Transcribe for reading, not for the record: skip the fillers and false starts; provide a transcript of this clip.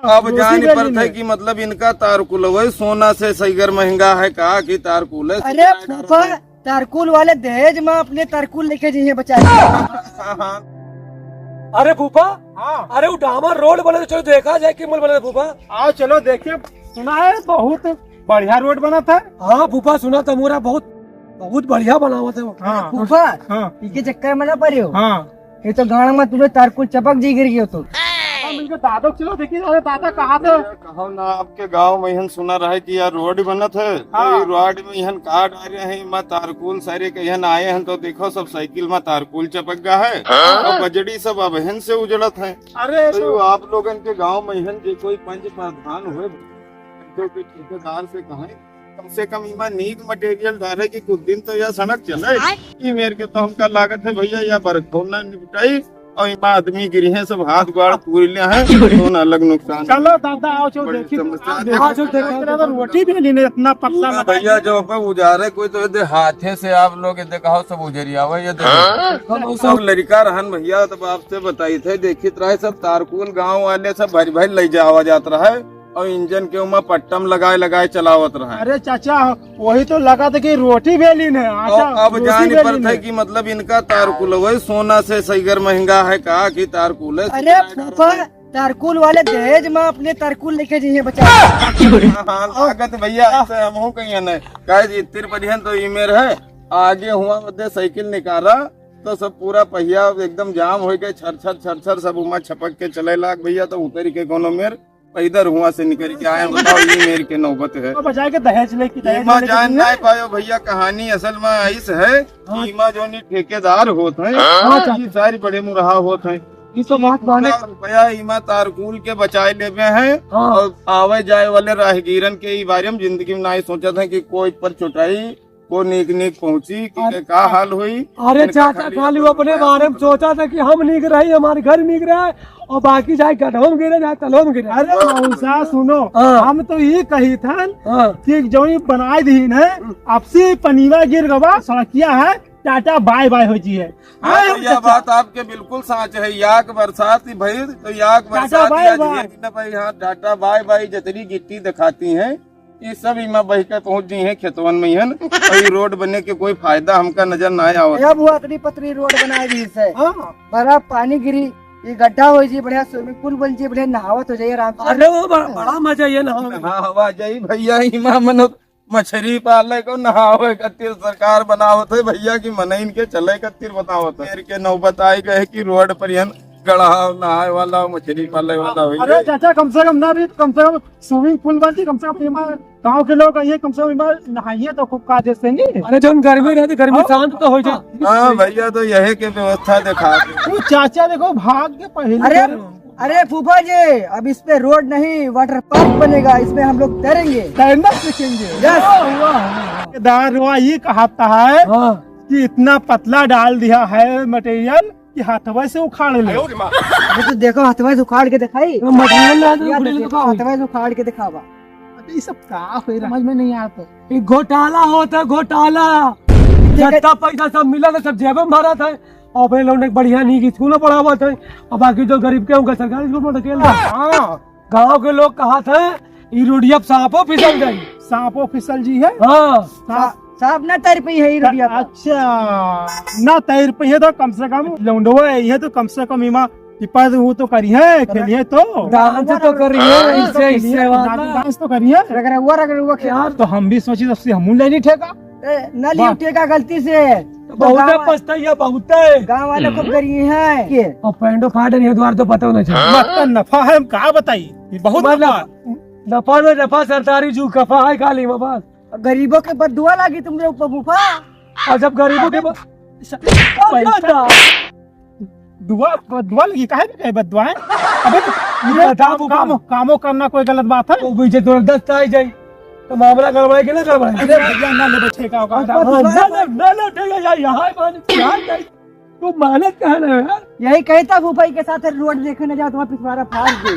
अब जान पर था कि मतलब इनका तारकुल है सोना से सहीगर महंगा है कहा कि तारकुल है। अरे फूफा तारकुल वाले दहेज में अपने तारकुल लेके जाइए बचा। अरे फूफा अरे वो डामर रोड बने तो चलो देखा जाए कि बने फूफा। आओ चलो देखिए, सुना है बहुत बढ़िया रोड बना था। हाँ फूफा सुना था मोरा बहुत बढ़िया बना हुआ था वो। हाँ फूफा हाँ इसके चक्कर में ना पड़े हो। हाँ ये तो गाँव में तुम्हें तारकुल चपक जी गिर गयो तो। मिलकर दादा चलो देखिए, अरे दादा कहाँ थे? कहो ना आपके गांव में यहन सुना रहा है कि यार रोड बनत है। हाँ। तो रोड में यहन कार्ड आ रहे हैं माँ तारकुल सारे के यहन आए हैं तो देखो सब साइकिल में तारकुल चपक गया है और बजड़ी सब अब यहन से उजड़त है। अरे तो आप लोगन के गांव में यहन जो कोई पंच प्रधान हुए जो कि ठेकेदार से कहें कम से कम इमा नीक मटेरियल डाले कि कुछ दिन तो यह सड़क चले। ये मेरे के तो हमका लागत है भैया या बरखोना निपटाई और इमा आदमी गिरी है सब हाथ गोड़ पूरी लिया है तो न अलग नुकसान। चलो दादा आओ चलो देखिए, रोटी भी नहीं इतना पतला हाँ भैया जो पे उजारे कोई तो ये हाथे से आप लोग ये कहो सब उजरिया हुआ ये देखो सब लड़का रहन भैया तब आपसे बताई थे देखित रहे सब तारकुल गांव वाले सब भरी भरी ले जावा जात रहा है और इंजन के उमा पट्टम लगाए चलावत रहा है। अरे चाचा वही तो लगा था कि रोटी बेली ने तो अब जान पर था कि मतलब इनका तारकुल है सोना से सहीगर महंगा है कहा कि तारकुल है। अरे फूफा तारकुल वाले दहेज में अपने तारकुल लेके जाइए बचा। हाँ लागत भैया ऐसे हम हूँ कहीं न कहे इतर बढ़िया तो ईमेर है आगे हुआ मध्य साइकिल निकाला तो सब पूरा पहिया एकदम जाम हो गए छर सब उमा छपक के चले लाग भैया तो उतर के कोनो मेर इधर हुआ से निकल के आए बताओ ये मेरे के नौबत है। बजाय के दहेज लेके ईमा जान नहीं पायो भैया कहानी असल में ऐसे है ईमा जो ठेकेदार होते हैं ये सारी बड़े मुरहा होते हैं ये तो बात माने रुपया ईमा तारकुल के बचाए लेवे हैं और आवे जाए वाले राहगीरन के ई बारे में जिंदगी में नहीं सोचा था कि कोई पर चुटाई को नीक पहुंची कि का हाल हुई। अरे चाचा खाली वो अपने बारे में सोचा था कि हम नीक रही हमारे घर नीक रहे और बाकी चाहे गढ़ों गिरे चाहे तलों गिरे। अरे मौसा सुनो, हम तो ये कही था कि जो बनाए दी है अब से पनीवा गिर गवा सड़किया है टाटा बाय बाय हो जी है। यह बात आपके बिल्कुल सच है। याक बरसात भई तो याक बरसात यहाँ टाटा बाय बाय जितनी गिट्टी दिखाती है ये सब इमा बह के पहुँच गई है खेतवन में हन और रोड बनने के कोई फायदा हमका नजर न आया। अब वो अतरी पतरी रोड बनाई दी से बड़ा पानी गिरी ये गड्ढा हो जी बढ़िया स्विमिंग पूल बन जी बढ़िया नहावत हो जाइए आराम से। अरे वो बड़ा मजा ये नहाने में। हाँ हवा जाई भैया इमा मन मछली पाले को नहावे कतिर सरकार बनावत है भैया की मन इनके चले कतिर बतावत है के नौबत आई गए की रोड पर यन गड़ा नहाए वाला मछली पाले वाला। अरे चाचा कम से कम ना भी कम से कम स्विमिंग पूल बनती कम से कम गाँव के लोग आइए कम से कम नहाइए तो खूब काज देंगे। अरे जब गर्मी रहती गर्मी शांत तो हो जाए। हाँ भैया तो यही के व्यवस्था दिखा चाचा देखो भाग के पहले। अरे फूफा जी अब इस पे रोड नहीं वाटर पार्क बनेगा इसमें हम लोग तैरेंगे तैरना सीखेंगे। दारुआ ये कहता है कि इतना पतला डाल दिया है मटेरियल कि हाथवा से उखाड़ ले। तो देखो हाथवा से उखाड़ के दिखाई हाथवा से उखाड़ के दिखावा। ये सब का हो समझ में नहीं आता। घोटाला होता घोटाला जितना पैसा सब मिला था सब जेब में भरा था और भाई लोग बढ़िया नहीं स्कूल में पढ़ा हुआ था और बाकी जो गरीब के उनका सरकारी स्कूल में धकेल गाँव के लोग कहा थे ये रोडिया सांपो फिसल गई। सांपो फिसल जी है। हाँ साहब ना तैर पई है रोडिया। अच्छा ना तैर पई है तो कम से कम लौंडवा है तो कम से कम इमा टिप्पा वो तो करी है खेलिए तो डांस तो करी है इससे डांस तो करी है रगड़ा यार। तो हम भी सोची सबसे हम नहीं ठेका न लियो ठेका गलती से बहुत पछताइया बहुत गाँव वाले को करी है और पैंडो फाड़ नहीं द्वार तो पता होना चाहिए। नफा है हम कहा बताइए बहुत नफा में नफा सरकारी जू कफा है खाली बस गरीबों के बदुआ लगी तुमने ऊपर फूफा। और जब गरीबों के दुआ लगी काहे बदुआ है। अबे कामो करना कोई गलत बात है। वो बीच जबरदस्त आई जाए तो मामला गड़बड़ाए कि ना गड़बड़ाए। अरे भैया ना ले बच्चे का तू मानत कहा ना यार यही कहता फूफाई के साथ रोड देखने जाओ तुम्हारा पिछवाड़ा फाड़ दे।